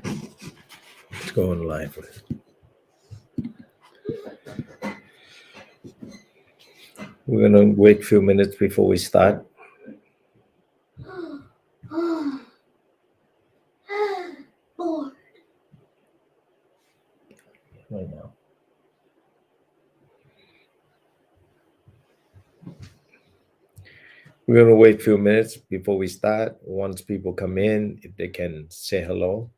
Let's go on live. We're gonna wait a few minutes before we start. Bored. Right now. We're gonna wait a few minutes before we start. Once people come in, if they can say hello.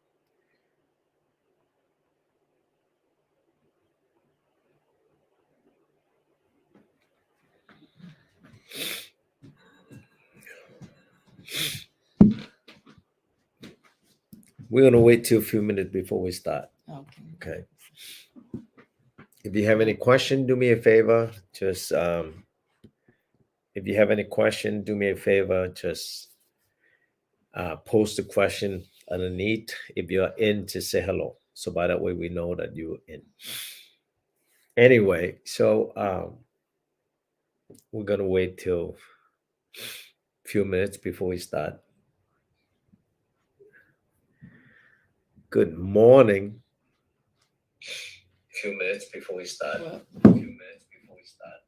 We're gonna wait till a few minutes before we start. Okay. If you have any question, do me a favor. Just if you have any question, do me a favor. Just post the question underneath. If you're in, to say hello. So by that way, we know that you're in. Anyway, so we're gonna wait till a few minutes before we start. Good morning. A few minutes before we start. Well, A few minutes before we start.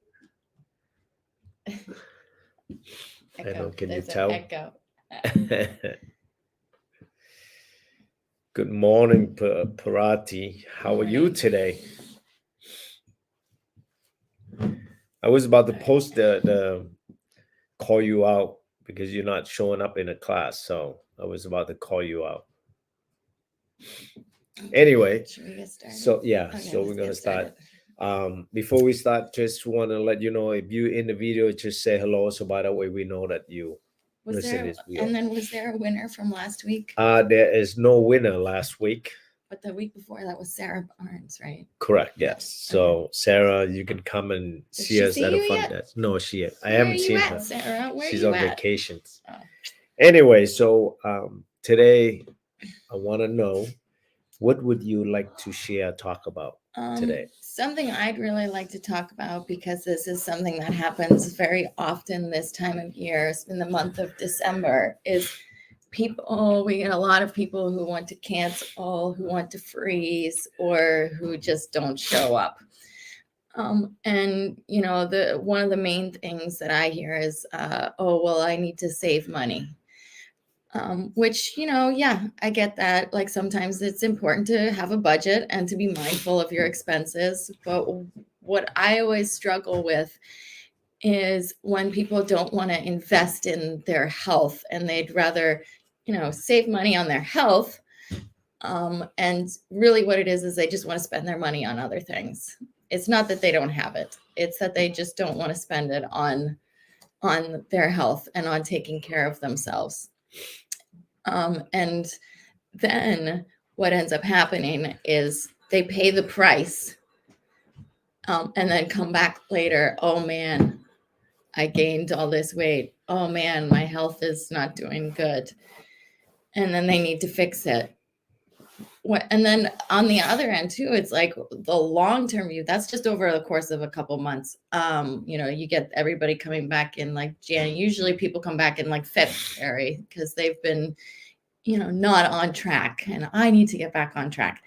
I know. Can you tell? Echo. Good morning, Parati. How are you today? I was about to post the call you out because you're not showing up in a class, so I was about to call you out. Anyway, Should we get started? so yeah, Okay, so we're let's gonna get start. started. Before we start, just want to let you know, if you in the video, just say hello. So by that way, we know that you listen to this video. And then was there a winner from last week? There is no winner last week. But the week before that was Sarah Barnes, right? Correct. Yes. So Sarah, you can come and Did see she us see at the you front yet? desk. No, I Where haven't are you seen at, her. Sarah? Where She's are you on at? vacations. Oh. Anyway, so today I want to know, what would you like to share, talk about today? Something I'd really like to talk about, because this is something that happens very often this time of year, in the month of December, is we get a lot of people who want to cancel, who want to freeze, or who just don't show up. And one of the main things that I hear is, oh, well, I need to save money. Which, yeah, I get that. Like, sometimes it's important to have a budget and to be mindful of your expenses. But what I always struggle with is when people don't want to invest in their health, and they'd rather, save money on their health. And really what it is they just want to spend their money on other things. It's not that they don't have it. It's that they just don't want to spend it on their health and on taking care of themselves. And then what ends up happening is they pay the price, and then come back later. Oh man, I gained all this weight. Oh man, my health is not doing good. And then they need to fix it. And then on the other end too, it's like the long-term view, that's just over the course of a couple months. You get everybody coming back in like January. Usually people come back in like February because they've been, not on track, and I need to get back on track.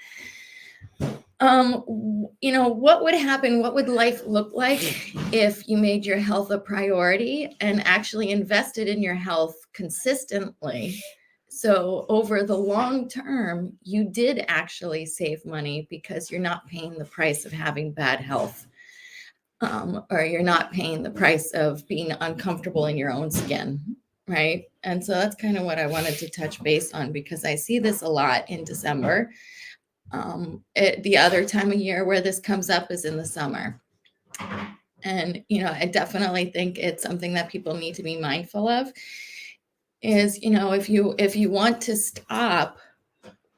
What would happen? What would life look like if you made your health a priority and actually invested in your health consistently? So over the long term, you did actually save money because you're not paying the price of having bad health, or you're not paying the price of being uncomfortable in your own skin, right? And so that's kind of what I wanted to touch base on, because I see this a lot in December. The other time of year where this comes up is in the summer. And, I definitely think it's something that people need to be mindful of. Is, if you want to stop,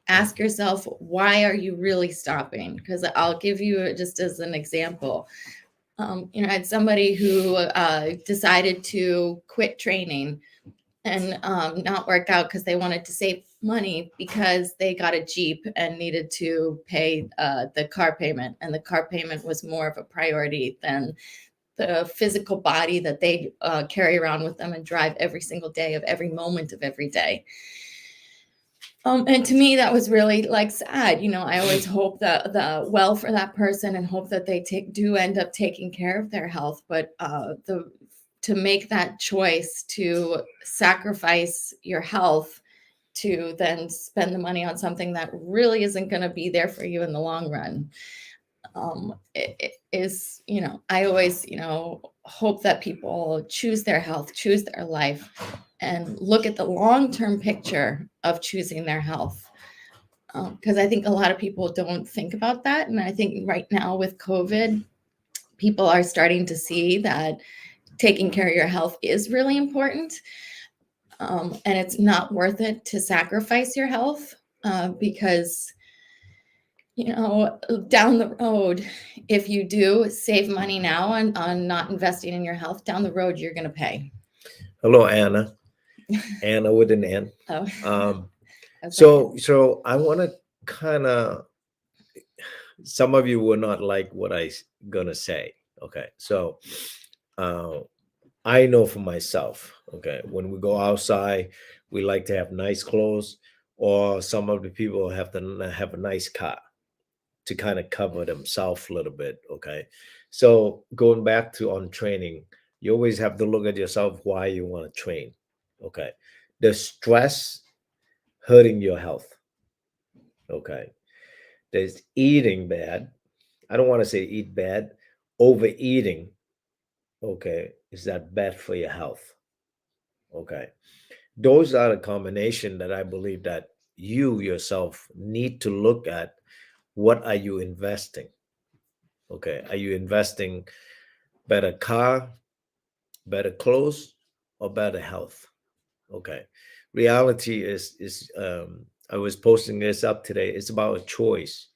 ask yourself, why are you really stopping? Because I'll give you just as an example. I had somebody who decided to quit training and not work out because they wanted to save money, because they got a Jeep and needed to pay the car payment. And the car payment was more of a priority than the physical body that they carry around with them and drive every single day of every moment of every day. And to me, that was really like sad. I always hope that the well for that person and hope that they do end up taking care of their health. But to make that choice to sacrifice your health to then spend the money on something that really isn't going to be there for you in the long run, it is, I always, hope that people choose their health, choose their life, and look at the long-term picture of choosing their health. Because I think a lot of people don't think about that. And I think right now with COVID, people are starting to see that taking care of your health is really important. And it's not worth it to sacrifice your health because, down the road, if you do save money now on not investing in your health, down the road, you're going to pay. Hello, Anna. Anna with an N. Oh. So I want to kind of, some of you will not like what I gonna say. Okay. So I know for myself, okay, when we go outside, we like to have nice clothes, or some of the people have to have a nice car to kind of cover themselves a little bit. Okay. So going back to on training, you always have to look at yourself why you want to train. Okay. The stress hurting your health. Okay. There's eating bad. I don't want to say eat bad. Overeating, okay, is that bad for your health? Okay. Those are the combination that I believe that you yourself need to look at. What are you investing? Okay. Are you investing better car, better clothes, or better health? Okay. Reality is I was posting this up today. It's about a choice.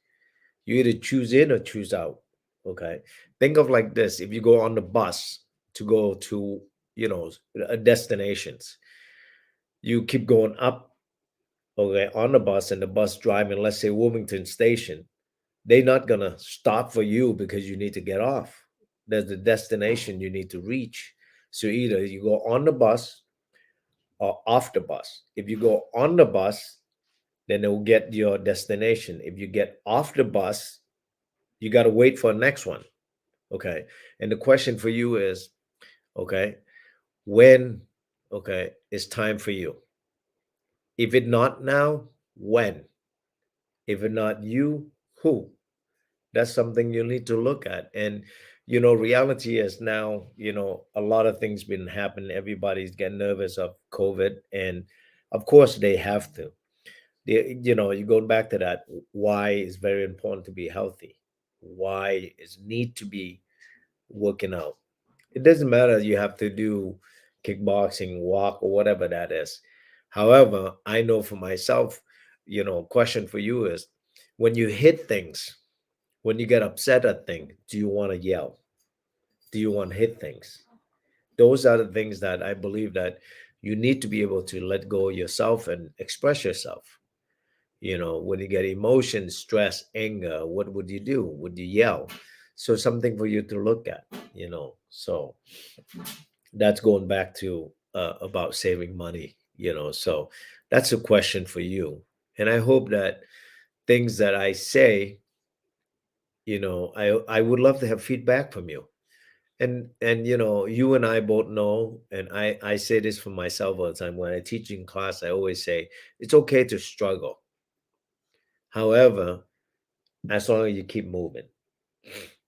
You either choose in or choose out. Okay. Think of like this. If you go on the bus to go to, destinations, you keep going up, okay, on the bus, and the bus driving, let's say Wilmington Station, they're not gonna stop for you because you need to get off. There's the destination you need to reach. So either you go on the bus or off the bus. If you go on the bus, then it will get your destination. If you get off the bus, you got to wait for the next one. Okay. And the question for you is, okay, when, okay, it's time for you. If it not now, when? If it not you, who? That's something you need to look at. And reality is now, a lot of things been happening. Everybody's getting nervous of COVID, and of course they have to. You go back to that. Why is very important to be healthy. Why is need to be working out. It doesn't matter you have to do kickboxing, walk, or whatever that is. However, I know for myself, question for you is, when you hit things, when you get upset at things, do you want to yell? Do you want to hit things? Those are the things that I believe that you need to be able to let go of yourself and express yourself. When you get emotion, stress, anger, what would you do? Would you yell? So something for you to look at. So that's going back to about saving money. So that's a question for you, and I hope that things that I say, I would love to have feedback from you. And you and I both know, and I say this for myself all the time. When I teach in class, I always say it's okay to struggle. However, as long as you keep moving.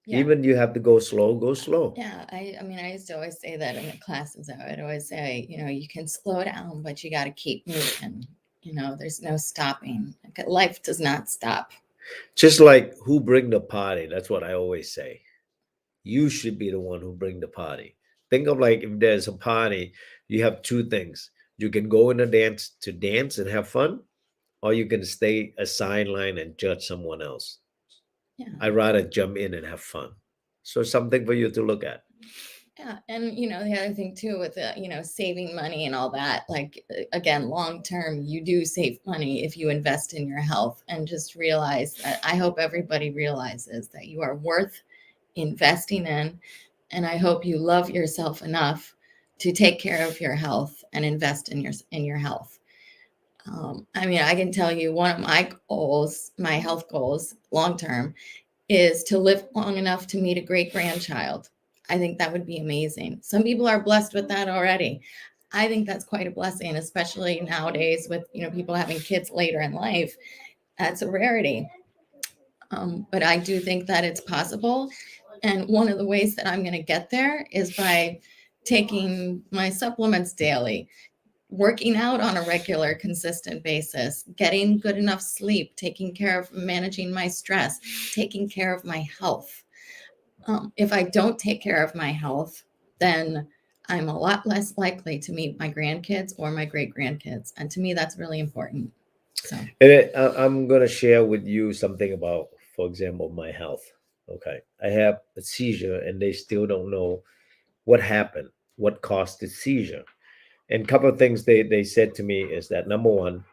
Yeah. Even you have to go slow, go slow. Yeah, I mean, I used to always say that in the classes. I would always say, you can slow down, but you got to keep moving. There's no stopping. Life does not stop. Just like who bring the party. That's what I always say. You should be the one who bring the party. Think of like if there's a party, you have two things. You can go in a dance to dance and have fun, or you can stay a sideline and judge someone else. Yeah. I'd rather jump in and have fun. So something for you to look at. Yeah. And, the other thing too, with, saving money and all that, like, again, long term, you do save money if you invest in your health, and just realize that I hope everybody realizes that you are worth investing in. And I hope you love yourself enough to take care of your health and invest in your health. I mean, I can tell you one of my goals, my health goals long term, is to live long enough to meet a great grandchild. I think that would be amazing. Some people are blessed with that already. I think that's quite a blessing, especially nowadays with people having kids later in life. That's a rarity. But I do think that it's possible. And one of the ways that I'm going to get there is by taking my supplements daily, working out on a regular, consistent basis, getting good enough sleep, taking care of managing my stress, taking care of my health. If I don't take care of my health, then I'm a lot less likely to meet my grandkids or my great grandkids. And to me, that's really important. So, I'm going to share with you something about, for example, my health. Okay. I have a seizure and they still don't know what happened, what caused the seizure. And a couple of things they said to me is that number one,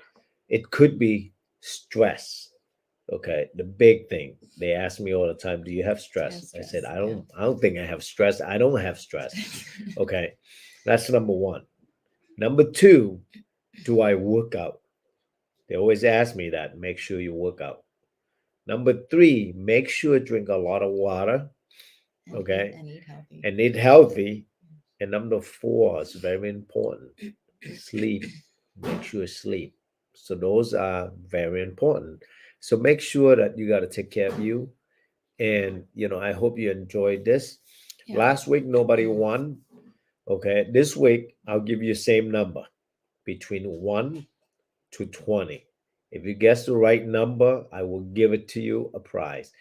it could be stress. Okay. The big thing they ask me all the time, do you have stress? I said, I don't think I have stress. I don't have stress. Okay. That's number one. Number two, do I work out? They always ask me that. Make sure you work out. Number three, make sure drink a lot of water. Okay. And eat healthy. And eat healthy. And number four is very important. Sleep. Make sure sleep. So those are very important. So make sure that you got to take care of you. And I hope you enjoyed this. Yeah. Last week nobody won. Okay. This week I'll give you the same number between 1 to 20. If you guess the right number, I will give it to you a prize.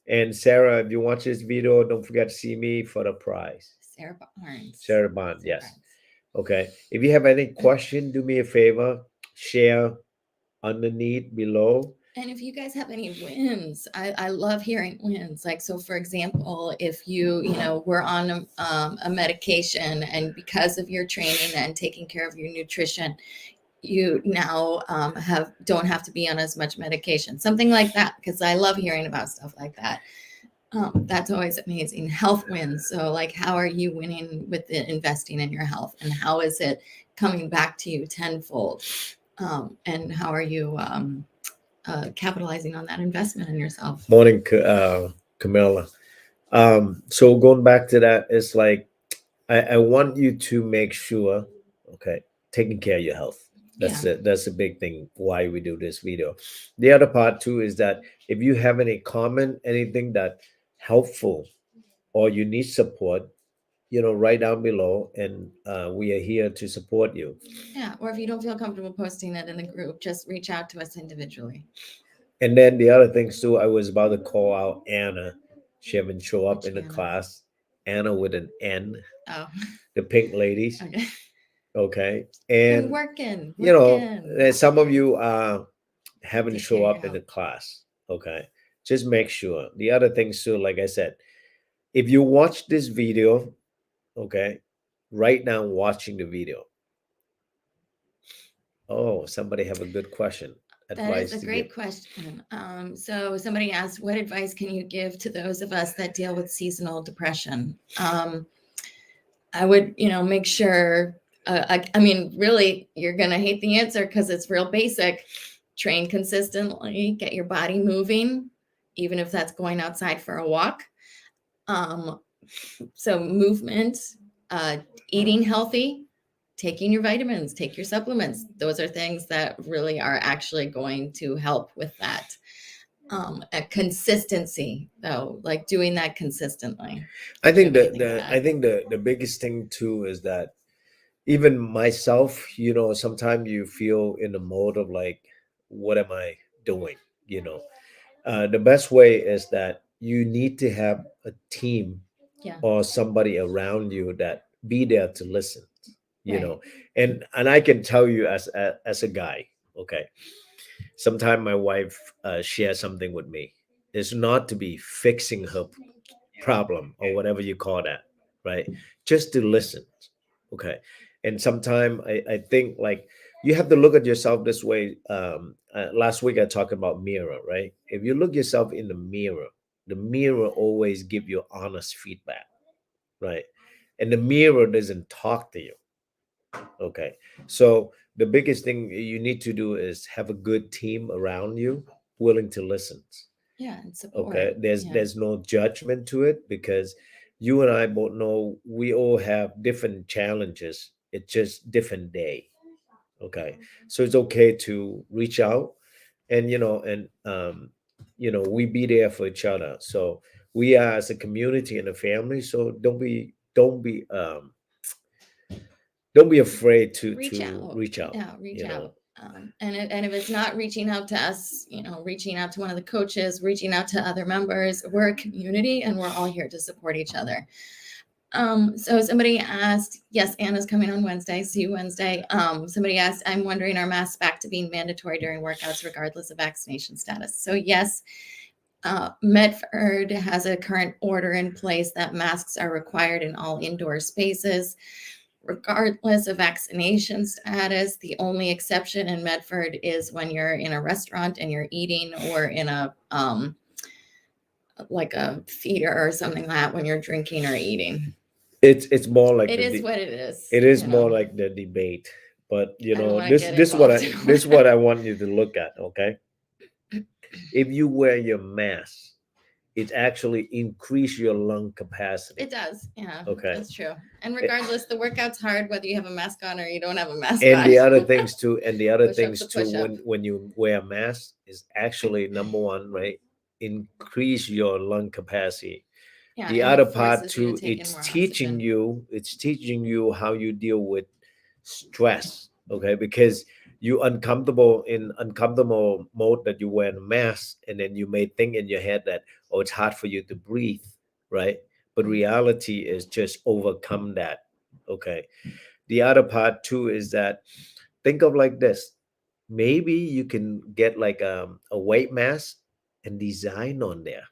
And Sarah, if you watch this video, don't forget to see me for the prize. Sarah Barnes. Sarah Bond, yes. Barnes. Okay. If you have any question, do me a favor, share underneath below. And if you guys have any wins, I love hearing wins. Like, so for example, if you were on a medication and because of your training and taking care of your nutrition, you now don't have to be on as much medication, something like that, because I love hearing about stuff like that. That's always amazing. Health wins. So like, how are you winning with investing in your health, and how is it coming back to you tenfold? And how are you capitalizing on that investment in yourself? Morning, Camilla. So going back to that, it's like I want you to make sure, okay, taking care of your health. That's a big thing why we do this video. The other part too is that if you have any comment, anything that helpful, or you need support, write down below, and we are here to support you. Yeah, or if you don't feel comfortable posting it in the group, just reach out to us individually. And then the other things too, I was about to call out Anna. She haven't show up in the class. Anna with an N. Oh. The pink ladies. Okay. Okay. And working. Some of you haven't show up in the class. Okay. Just make sure. The other things too, like I said, if you watch this video, okay, right now watching the video. Oh, somebody have a good question. That is a great question. So somebody asked, what advice can you give to those of us that deal with seasonal depression? I would, make sure, I mean, really, you're going to hate the answer because it's real basic. Train consistently, get your body moving, even if that's going outside for a walk. So movement, eating healthy, taking your vitamins, take your supplements. Those are things that really are actually going to help with that. A consistency though, like doing that consistently. I think the biggest thing too is that even myself, sometimes you feel in the mode of like, what am I doing? The best way is that you need to have a team or somebody around you that be there to listen. And I can tell you as a guy, okay, sometimes my wife shares something with me. It's not to be fixing her problem or whatever you call that, right? Just to listen, okay. And sometimes I think like you have to look at yourself this way. Last week I talked about mirror, right? If you look yourself in the mirror always give you honest feedback, right? And the mirror doesn't talk to you. Okay. So the biggest thing you need to do is have a good team around you willing to listen. Yeah, and support. Okay, there's no judgment to it, because you and I both know we all have different challenges. It's just different day. Okay, so it's okay to reach out, and we be there for each other. So we are as a community and a family. So don't be afraid to Reach out. reach out. Yeah, reach you know. out. And if it's not reaching out to us, reaching out to one of the coaches, reaching out to other members, we're a community and we're all here to support each other. So somebody asked, yes, Anna's coming on Wednesday. See you Wednesday. Somebody asked, I'm wondering, are masks back to being mandatory during workouts regardless of vaccination status? So yes, Medford has a current order in place that masks are required in all indoor spaces, regardless of vaccination status. The only exception in Medford is when you're in a restaurant and you're eating, or in a like a theater or something like that, when you're drinking or eating. It's more like it is what it is. It is more like the debate, but this involved. is what I want you to look at. Okay, if you wear your mask, it actually increase your lung capacity. It does, yeah. Okay, that's true. And regardless, the workout's hard whether you have a mask on or you don't have a mask and on. the other things too, Push-up. when you wear a mask, is actually number one, right? Increase your lung capacity. Yeah, the and other it part forces you too, to take in it's more teaching oxygen. you how you deal with stress. Okay, because you uncomfortable mode that you wear a mask, and then you may think in your head that, oh, it's hard for you to breathe, right? But reality is just overcome that. Okay, the other part too is that, think of like this: maybe you can get like a weight mask and design on there.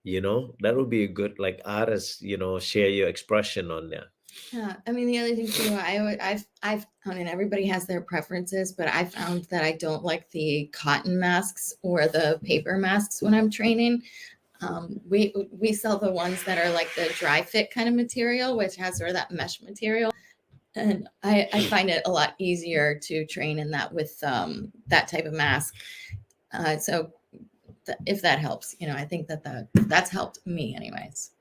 That would be a good, like, artist, share your expression on there. Yeah, I mean, the other thing too, I mean, everybody has their preferences, but I found that I don't like the cotton masks or the paper masks when I'm training. We sell the ones that are like the dry fit kind of material, which has sort of that mesh material, and I find it a lot easier to train in that with that type of mask. So if that helps, I think that's helped me anyways.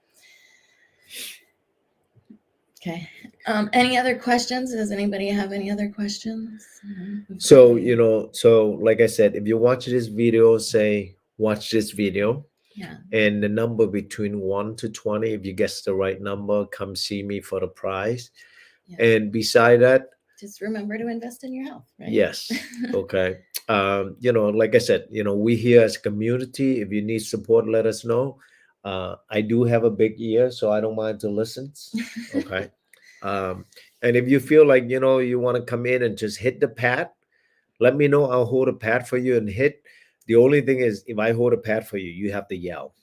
Okay. Any other questions? Does anybody have any other questions? So, like I said, if you watch this video, watch this video. Yeah. And the number between 1 to 20, if you guess the right number, come see me for the prize. Yeah. And beside that, just remember to invest in your health, right? Yes. Okay. Like I said, we here as a community, if you need support, let us know. I do have a big ear, so I don't mind to listen. Okay. And if you feel like, you want to come in and just hit the pad, let me know. I'll hold a pad for you and hit. The only thing is, if I hold a pad for you, you have to yell.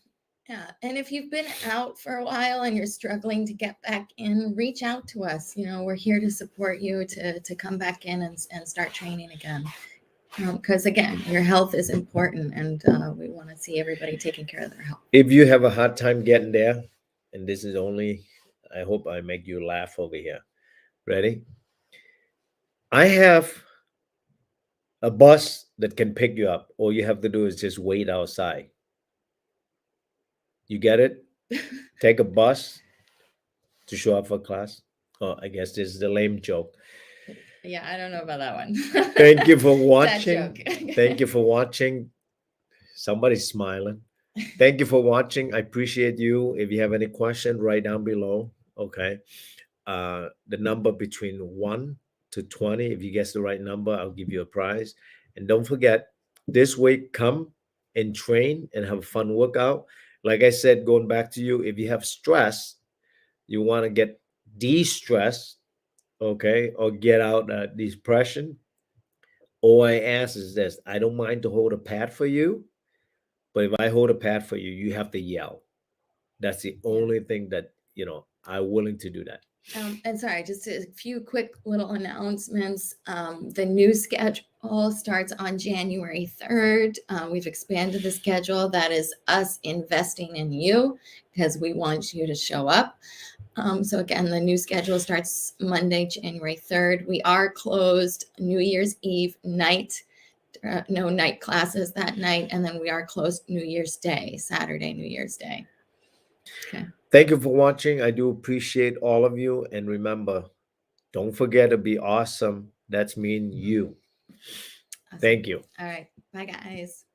Yeah. And if you've been out for a while and you're struggling to get back in, reach out to us. We're here to support you to come back in and start training again. Because again, your health is important, and we want to see everybody taking care of their health. If you have a hard time getting there, and this is only, I hope I make you laugh over here. Ready? I have a bus that can pick you up. All you have to do is just wait outside. You get it? Take a bus to show up for class. Oh, I guess this is the lame joke. Yeah, I don't know about that one. Thank you for watching. Thank you for watching. Somebody's smiling. Thank you for watching. I appreciate you. If you have any question, write down below. Okay. The number between 1 to 20. If you guess the right number, I'll give you a prize. And don't forget, this week, come and train and have a fun workout. Like I said, going back to you, if you have stress, you want to get de-stressed, okay, or get out depression, all I ask is this: I don't mind to hold a pad for you, but if I hold a pad for you, you have to yell. That's the only thing that, I'm willing to do that. And sorry, just a few quick little announcements. The new schedule starts on January 3rd. We've expanded the schedule. That is us investing in you, because we want you to show up. So again, the new schedule starts Monday, January 3rd. We are closed New Year's Eve night. No night classes that night. And then we are closed New Year's Day, Saturday, New Year's Day. Okay. Thank you for watching. I do appreciate all of you. And remember, don't forget to be awesome. That's mean you. Awesome. Thank you. All right. Bye, guys.